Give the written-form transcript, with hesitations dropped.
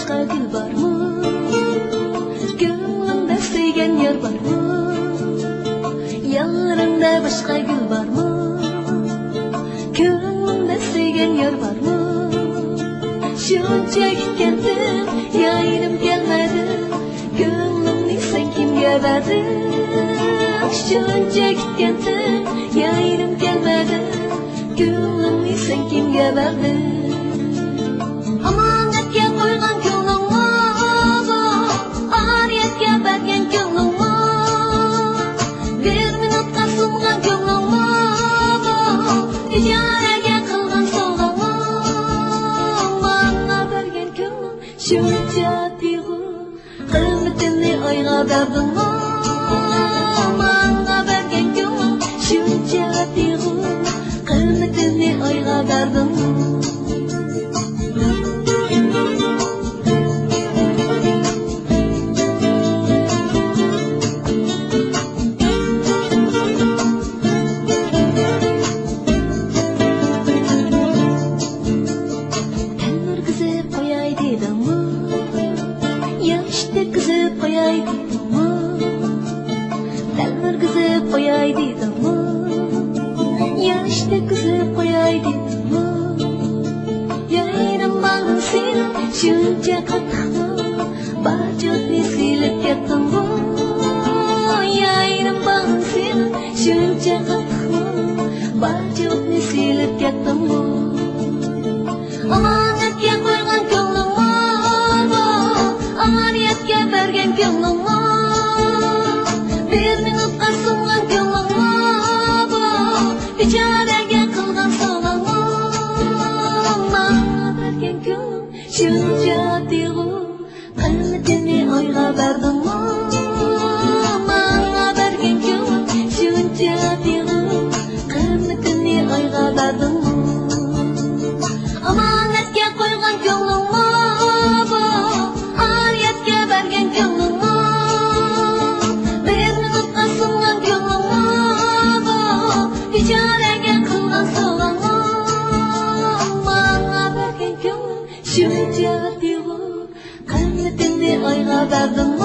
başka gül var mı? Gönlümde sevgen yer var mı? Yanlarında başka gül var mı? Gönlümde sevgen yer var mı? Şunca gitkendim, yayınım gelmedi. Gönlümni sen kimge verdin? Şunca gitkendim, yayınım gelmedi. Gönlümni sen kimge verdin? Amanatga qo'ygan ko'nglimni, oriyatga bergan ko'nglimni, bir minutga sungan ko'nglimni, ijaraga qilgan sovg'amni, menga bergan ko'nglim shuncha tuyg'u, qimmatini oyga berdingmi? Menga bergan ko'nglim shuncha tuyg'u, qimmatini oyga berdingmi? Shuncha qattiqmi, bajotni silib ketdimmi? Yayrim bag'rim seni, shuncha qattiqmi, bajotni silib ketdimmi? Omonatga qo'ygan ko'nglimni, amonatga bergan ko'nglimni, bir minutga sungan ko'nglimni, ijoraga qilgan sovg'amni, menga bergan ko'nglim shuncha tuyg'u, qimmatini oyga berdingmi? Menga bergan ko'nglim shuncha tuyg'u, qimmatini oyga berdingmi? Omonatga qo'ygan ko'nglimni, oriyatga bergan ko'nglimni, bir minutga sungan ko'nglimni, ijaraga qilgan sovg'amni, menga bergan ko'nglim shuncha tuyg'u, qimmatini oyga berdingmi?